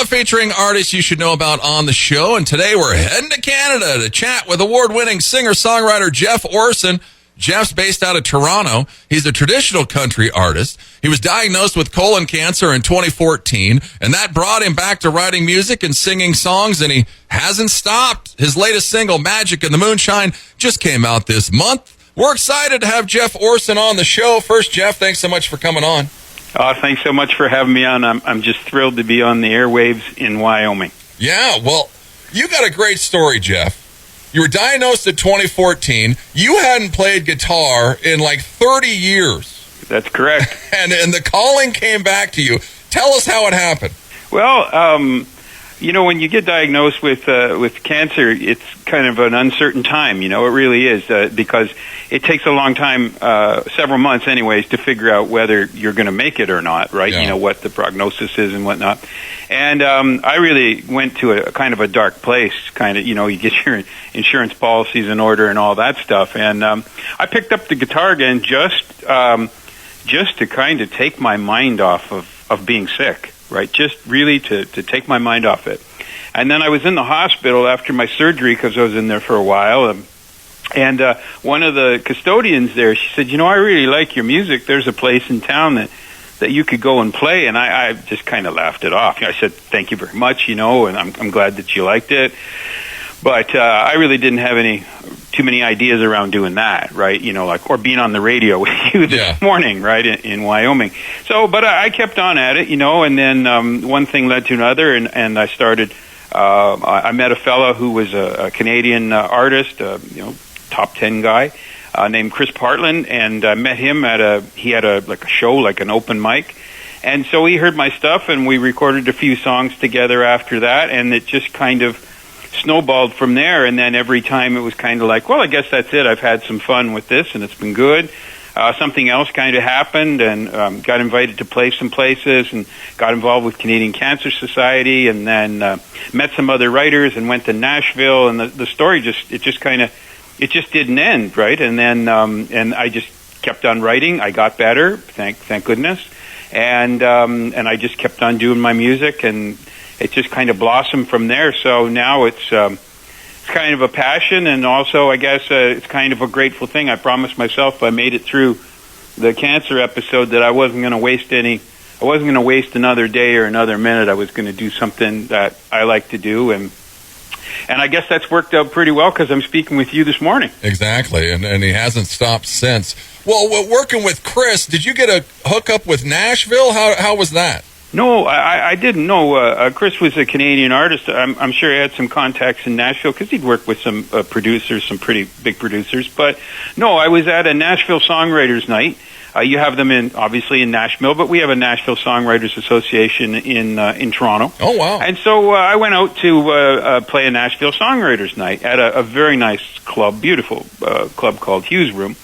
featuring artists you should know about on the show. And today we're heading to Canada to chat with award-winning singer-songwriter Jeff Orson. Jeff's based out of Toronto. He's a traditional country artist. He was diagnosed with colon cancer in 2014, and that brought him back to writing music and singing songs, and he hasn't stopped. His latest single, Magic in the Moonshine, just came out this month. We're excited to have Jeff Orson on the show. First, Jeff, thanks so much for coming on. Thanks so much for having me on. I'm just thrilled to be on the airwaves in Wyoming. Yeah, well, you got a great story, Jeff. You were diagnosed in 2014. You hadn't played guitar in like 30 years. That's correct. and the calling came back to you. Tell us how it happened. Well, when you get diagnosed with cancer, it's kind of an uncertain time. It really is, because it takes a long time, several months anyways, to figure out whether you're going to make it or not, right? Yeah. What the prognosis is and whatnot. And I really went to a kind of a dark place, you get your insurance policies in order and all that stuff. And I picked up the guitar again just to kind of take my mind off of being sick. Right, just really to take my mind off it. And then I was in the hospital after my surgery because I was in there for a while. And one of the custodians there, she said, I really like your music. There's a place in town that you could go and play. And I just kind of laughed it off. I said, thank you very much, and I'm glad that you liked it. But I really didn't have too many ideas around doing that, right? Or being on the radio with you this morning, right, in Wyoming. So, but I kept on at it, and then one thing led to another, and I started. I met a fellow who was a Canadian artist, top 10 guy, named Chris Partland, and I met him he had a show, like an open mic. And so he heard my stuff, and we recorded a few songs together after that, and it just kind of snowballed from there. And then every time it was kind of like, well, I guess that's it. I've had some fun with this, and it's been good. Something else kind of happened, and got invited to play some places, and got involved with Canadian Cancer Society, and then met some other writers, and went to Nashville, and the story just didn't end, right? And then and I just kept on writing. I got better, thank goodness, and I just kept on doing my music, and it just kind of blossomed from there. So now it's kind of a passion, and also I guess it's kind of a grateful thing. I promised myself I made it through the cancer episode that I wasn't going to waste another day or another minute. I was going to do something that I like to do, and I guess that's worked out pretty well because I'm speaking with you this morning. Exactly, and he hasn't stopped since. Well, working with Chris, did you get a hookup with Nashville? How was that? No, I didn't know. Chris was a Canadian artist. I'm sure he had some contacts in Nashville because he'd worked with some producers, some pretty big producers. But no, I was at a Nashville Songwriters Night. You have them obviously in Nashville, but we have a Nashville Songwriters Association in Toronto. Oh, wow. And so I went out to play a Nashville Songwriters Night at a very nice club, beautiful club called Hughes Room.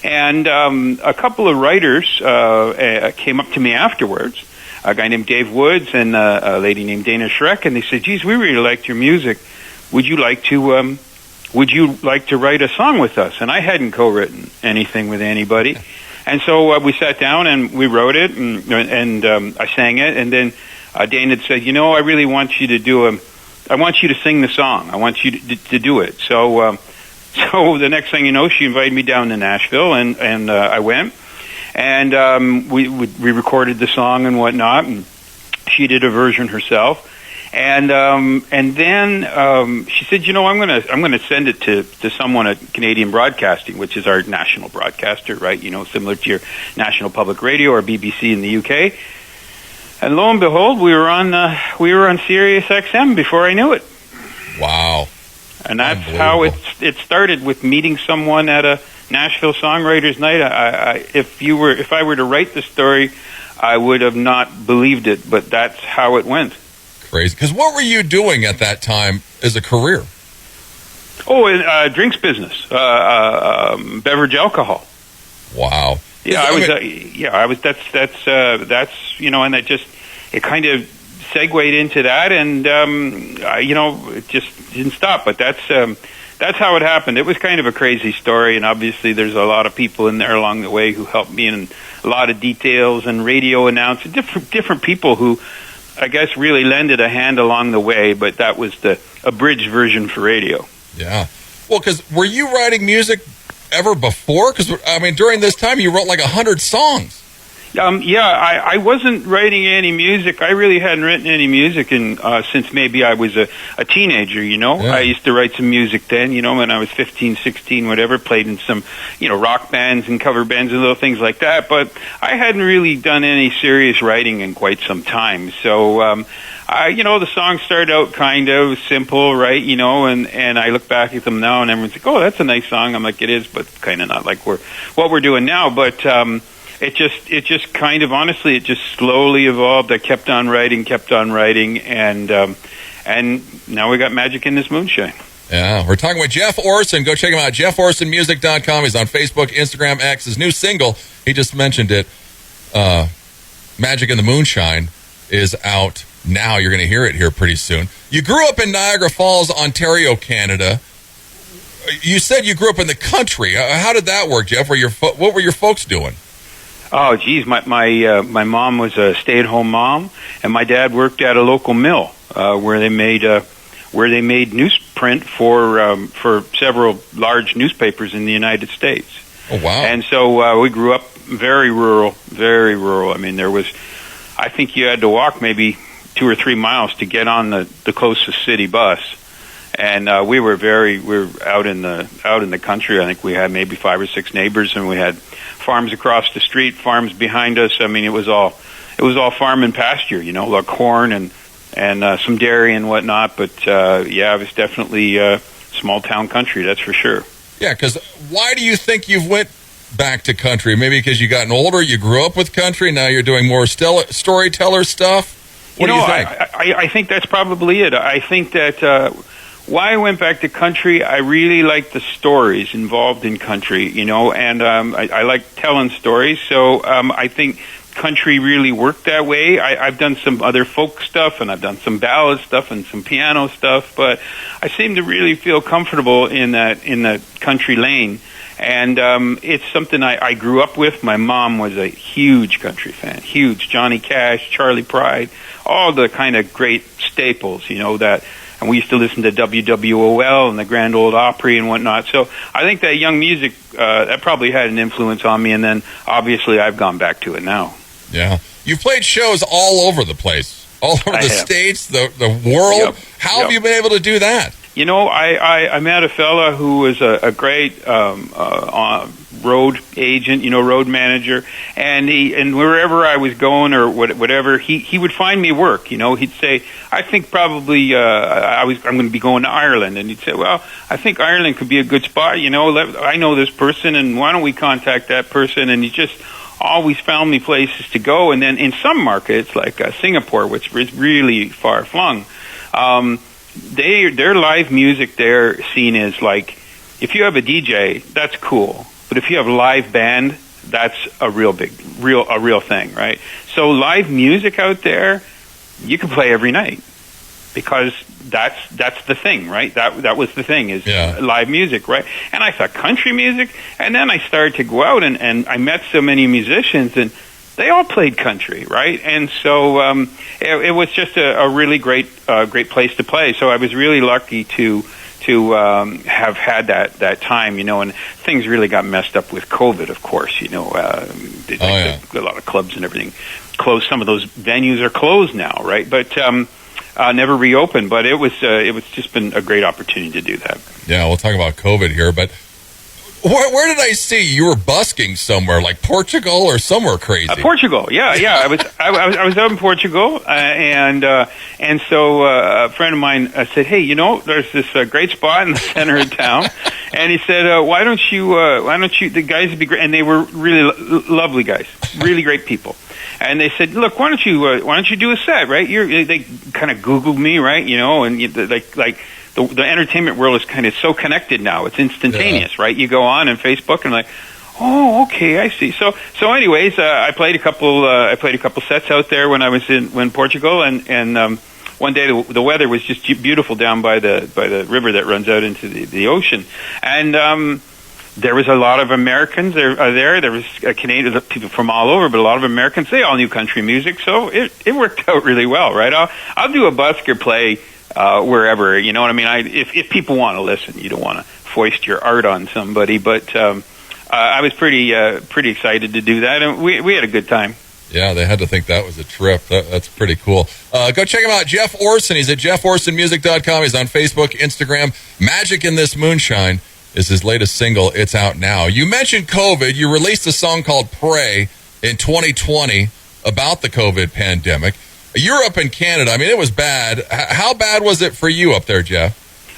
And a couple of writers came up to me afterwards, a guy named Dave Woods and a lady named Dana Schreck, and they said, geez, we really liked your music. Would you like to write a song with us? And I hadn't co-written anything with anybody. And so we sat down and we wrote it, and I sang it, and then Dana said, I really want you to I want you to sing the song. I want you to do it. So the next thing you know, she invited me down to Nashville, and I went. And we recorded the song and whatnot, and she did a version herself. And then she said, I'm gonna send it to someone at Canadian Broadcasting, which is our national broadcaster, right? Similar to your National Public Radio or BBC in the UK. And lo and behold, we were on Sirius XM before I knew it. Wow! And that's how it started, with meeting someone at a Nashville Songwriters Night. If I were to write the story, I would have not believed it, but that's how it went. Crazy. Because what were you doing at that time as a career? Oh, drinks business, beverage alcohol. Wow. Yeah, I was. That's and it kind of segued into that, and it just didn't stop. But that's how it happened. It was kind of a crazy story, and obviously there's a lot of people in there along the way who helped me, and a lot of details and radio announcers, different people who I guess, really lended a hand along the way, but that was the abridged version for radio. Yeah. Well, because were you writing music ever before? Because, I mean, during this time, you wrote like 100 songs. I wasn't writing any music. I really hadn't written any music since maybe I was a teenager, you know. Yeah. I used to write some music then, you know, when I was 15, 16, whatever, played in some, you know, rock bands and cover bands and little things like that. But I hadn't really done any serious writing in quite some time. So, you know, the songs started out kind of simple, right, you know, and I look back at them now and everyone's like, oh, that's a nice song. I'm like, it is, but kind of not like what we're doing now. But, it just kind of, honestly, it just slowly evolved. I kept on writing, and now we got magic in this moonshine. Yeah, we're talking with Jeff Orson. Go check him out, jefforsonmusic.com. He's on Facebook, Instagram, X. His new single, he just mentioned it, Magic in the Moonshine, is out now. You're going to hear it here pretty soon. You grew up in Niagara Falls, Ontario, Canada. You said you grew up in the country. How did that work, Jeff? What were your folks doing? Oh, geez, my mom was a stay-at-home mom, and my dad worked at a local mill where they made newsprint for several large newspapers in the United States. Oh, wow! And so we grew up very rural, very rural. I mean, I think you had to walk maybe 2 or 3 miles to get on the closest city bus. And we were out in the country. I think we had maybe 5 or 6 neighbors, and we had farms across the street, farms behind us. I mean, it was all farm and pasture, you know, like corn and some dairy and whatnot. But yeah, it was definitely small town country, that's for sure. Yeah, because why do you think you've went back to country? Maybe because you gotten older, you grew up with country, now you're doing more storyteller stuff. What do you think? I think that's probably it. I think that. Why I went back to country, I really like the stories involved in country, you know, and I like telling stories, so I think country really worked that way. I've done some other folk stuff, and I've done some ballad stuff and some piano stuff, but I seem to really feel comfortable in the country lane, and it's something I grew up with. My mom was a huge country fan, huge. Johnny Cash, Charlie Pride, all the kind of great staples, you know, that... And we used to listen to WWOL and the Grand Ole Opry and whatnot. So I think that young music, that probably had an influence on me. And then, obviously, I've gone back to it now. Yeah. You've played shows all over the place, all over the States, the world. Yep. How have you been able to do that? You know, I met a fella who was a great road agent, you know, road manager, and wherever I was going or whatever, he would find me work. You know, he'd say, I think probably I'm going to be going to Ireland, and he'd say, well, I think Ireland could be a good spot. You know, I know this person, and why don't we contact that person? And he just always found me places to go. And then in some markets like Singapore, which is really far flung. Their live music there scene is like, if you have a DJ, that's cool. But if you have a live band, that's a real thing, right? So live music out there, you can play every night because that's the thing, right? That was the thing is live music, right? And I thought country music, and then I started to go out and I met so many musicians and they all played country, right? And so it was just a really great place to play. So I was really lucky to have had that time, you know. And things really got messed up with COVID, of course, you know. A lot of clubs and everything closed. Some of those venues are closed now, right? But never reopened. But it was just been a great opportunity to do that. Yeah, we'll talk about COVID here, but. Where did I see you were busking somewhere, like Portugal or somewhere crazy? Portugal, yeah. I was out in Portugal, and so a friend of mine said, "Hey, you know, there's this great spot in the center of town," and he said, "Why don't you? The guys would be great," and they were really lovely guys, really great people. And they said, "Look, why don't you do a set, right?" They kind of Googled me, right? You know, and like. The entertainment world is kind of so connected now. It's instantaneous, right? You go on Facebook and like, oh, okay, I see. So anyways, I played a couple sets out there when I was in Portugal, and one day the weather was just beautiful down by the river that runs out into the ocean, and there was a lot of Americans there. There was Canadian people from all over, but a lot of Americans. They all knew country music, so it worked out really well, right? I'll do a busker play wherever, you know what I mean? If people want to listen, you don't want to foist your art on somebody, but I was pretty excited to do that, and we had a good time. Yeah, they had to think that was a trip. That's pretty cool. Go check him out, Jeff Orson. He's at jefforsonmusic.com. He's on Facebook, Instagram. Magic in This Moonshine is his latest single. It's out now. You mentioned COVID. You released a song called Pray in 2020 about the COVID pandemic. Europe and Canada, I mean, it was bad. How bad was it for you up there, Jeff?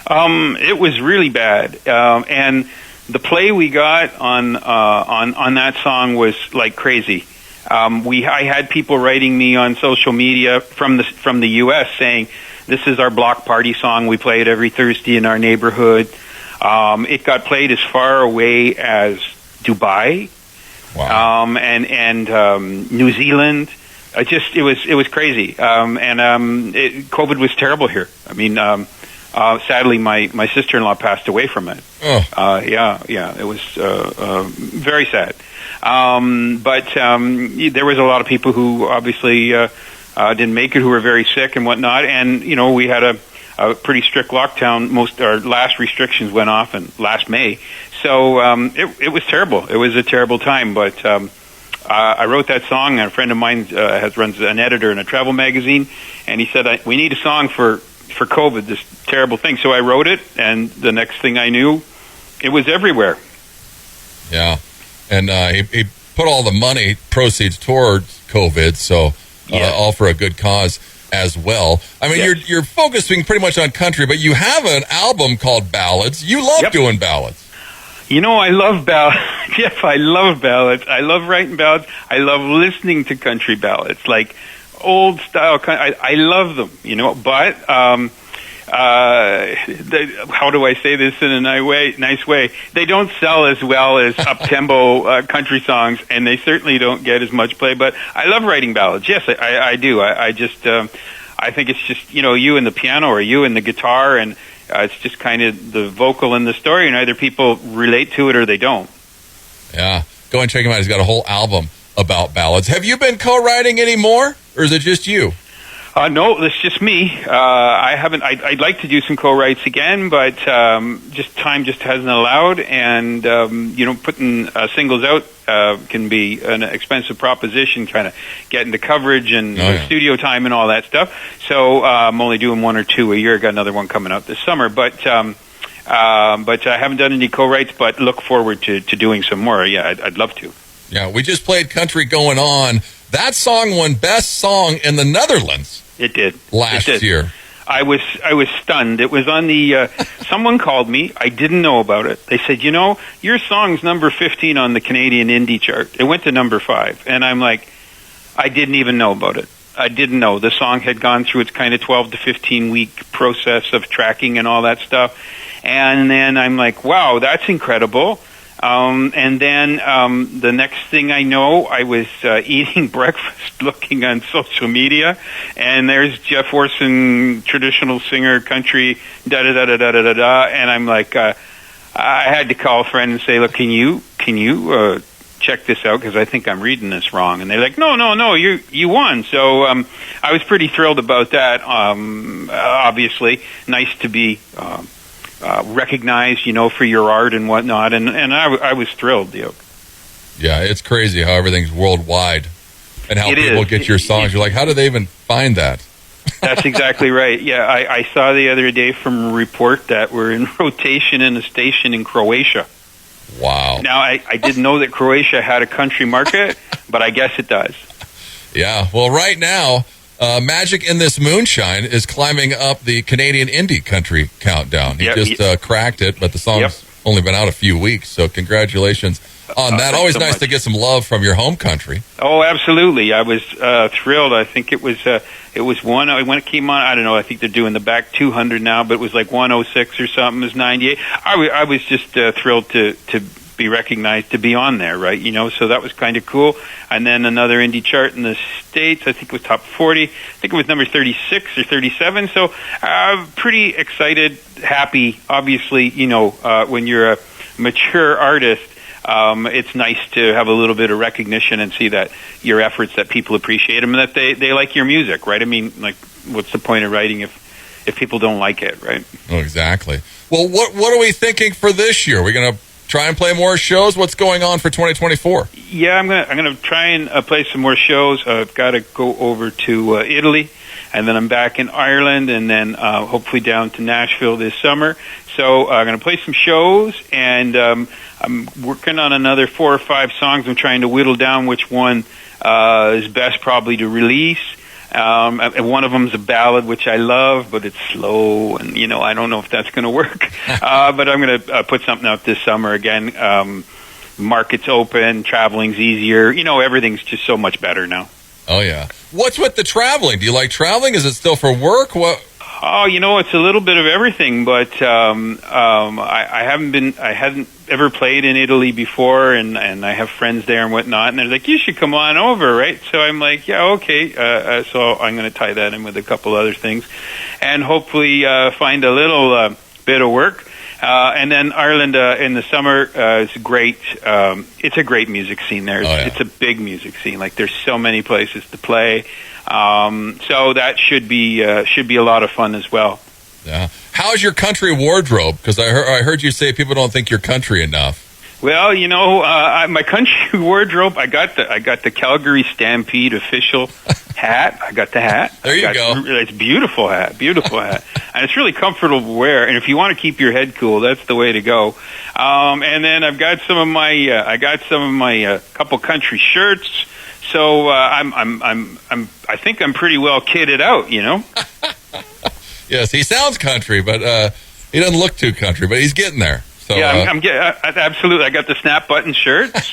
It was really bad. And the play we got on that song was like crazy. I had people writing me on social media from the U.S. saying, "This is our block party song. We play it every Thursday in our neighborhood." It got played as far away as Dubai, wow. and New Zealand. It was crazy. COVID was terrible here. I mean, sadly, my sister-in-law passed away from it. Oh. Yeah, it was very sad. But there was a lot of people who obviously didn't make it, who were very sick and whatnot. And you know, we had a pretty strict lockdown. Our last restrictions went off in last May, so it was terrible. It was a terrible time. But I wrote that song, and a friend of mine runs an editor in a travel magazine, and he said, "We need a song for COVID, this terrible thing." So I wrote it, and the next thing I knew, it was everywhere. Yeah. And he put all the money proceeds towards COVID, so all for a good cause as well. I mean, you're focusing pretty much on country, but you have an album called Ballads. You love doing ballads. You know, I love ballads. Jeff, I love ballads. I love writing ballads. I love listening to country ballads, like old style. I love them, you know, but how do I say this in a nice way? They don't sell as well as up-tempo country songs, and they certainly don't get as much play. But I love writing ballads. Yes, I do. I just I think it's just, you know, you and the piano or you and the guitar, and it's just kind of the vocal and the story, and either people relate to it or they don't. Yeah, go and check him out. He's got a whole album about ballads. Have you been co-writing any more, or is it just you? No, it's just me. I haven't. I'd like to do some co-writes again, but just time just hasn't allowed. And you know, putting singles out can be an expensive proposition, kind of getting the coverage and studio time and all that stuff. So I'm only doing one or two a year. Got another one coming out this summer, but I haven't done any co-writes. But look forward to doing some more. Yeah, I'd love to. Yeah, we just played Country Going On. That song won Best Song in the Netherlands. It did. Last year. I was stunned. It was on the, someone called me. I didn't know about it. They said, you know, your song's number 15 on the Canadian indie chart. It went to number 5. And I'm like, I didn't even know about it. I didn't know. The song had gone through its kind of 12 to 15 week process of tracking and all that stuff. And then I'm like, wow, that's incredible. And then the next thing I know, I was eating breakfast, looking on social media, and there's Jeff Orson, traditional singer, country, da-da-da-da-da-da-da, and I'm like, I had to call a friend and say, look, can you check this out, because I think I'm reading this wrong. And they're like, no, you won. So I was pretty thrilled about that, obviously. Nice to be recognized, you know, for your art and whatnot, and I was thrilled. Yeah, it's crazy how everything's worldwide, and how people get your songs. You're like, how do they even find that? That's exactly right. Yeah, I saw the other day from a report that we're in rotation in a station in Croatia. Wow. Now, I didn't know that Croatia had a country market, but I guess it does. Yeah, well, right now, Magic in This Moonshine is climbing up the Canadian indie country countdown. He just cracked it, but the song's only been out a few weeks, so congratulations on that. Always nice to get some love from your home country. Oh, absolutely. I was thrilled. I think it was one, when it came on, I don't know, I think they're doing the back 200 now, but it was like 106 or something. It was 98. I was just thrilled to be recognized, to be on there, right? You know, so that was kind of cool. And then another indie chart in the States, I think it was top 40. I think it was number 36 or 37. So pretty excited, happy. Obviously, you know, when you're a mature artist, it's nice to have a little bit of recognition and see that your efforts, that people appreciate them, and that they like your music, right? I mean, like, what's the point of writing if people don't like it, right? Oh, exactly. Well, what are we thinking for this year? Are we going to try and play more shows? What's going on for 2024? Yeah, I'm gonna try and play some more shows. I've got to go over to Italy, and then I'm back in Ireland, and then hopefully down to Nashville this summer. So I'm going to play some shows, and I'm working on another 4 or 5 songs. I'm trying to whittle down which one is best probably to release. And one of them is a ballad, which I love, but it's slow, and I don't know if that's going to work. But I'm going to put something out this summer again. Market's open, traveling's easier. Everything's just so much better now. Oh yeah. What's with the traveling? Do you like traveling? Is it still for work? What? Oh, it's a little bit of everything, but I hadn't ever played in Italy before, and I have friends there and whatnot, and they're like, you should come on over, right? So I'm like, yeah, okay. So I'm going to tie that in with a couple other things, and hopefully find a little bit of work. And then Ireland in the summer is great. It's a great music scene there. It's a big music scene. Like, there's so many places to play. So that should be a lot of fun as well. Yeah. How's your country wardrobe? Because I heard you say people don't think you're country enough. Well, my country wardrobe, I got the Calgary Stampede official hat. I got the hat. There you go. It's a beautiful hat, and it's really comfortable to wear. And if you want to keep your head cool, that's the way to go. And then I've got some of my couple country shirts. So I think I'm pretty well kitted out. Yes, he sounds country, but he doesn't look too country. But he's getting there. So, yeah, absolutely. I got the snap button shirts,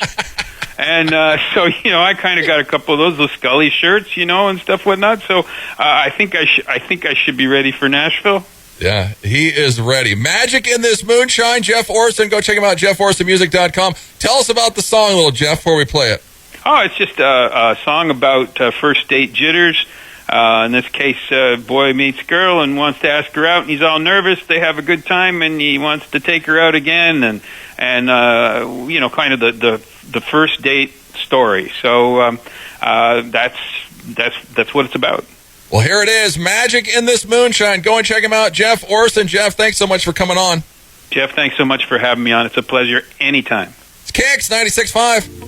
and so I kind of got a couple of those Scully shirts, and stuff whatnot. So I think I should be ready for Nashville. Yeah, he is ready. Magic in This Moonshine, Jeff Orson. Go check him out, JeffOrsonMusic.com. Tell us about the song, little Jeff, before we play it. Oh, it's just a song about first date jitters. In this case, boy meets girl and wants to ask her out, and he's all nervous. They have a good time, and he wants to take her out again, and kind of the first date story. So that's what it's about. Well, here it is, Magic in This Moonshine. Go and check him out, Jeff Orson. Jeff, thanks so much for coming on. Jeff, thanks so much for having me on. It's a pleasure anytime. It's KIX 96.5.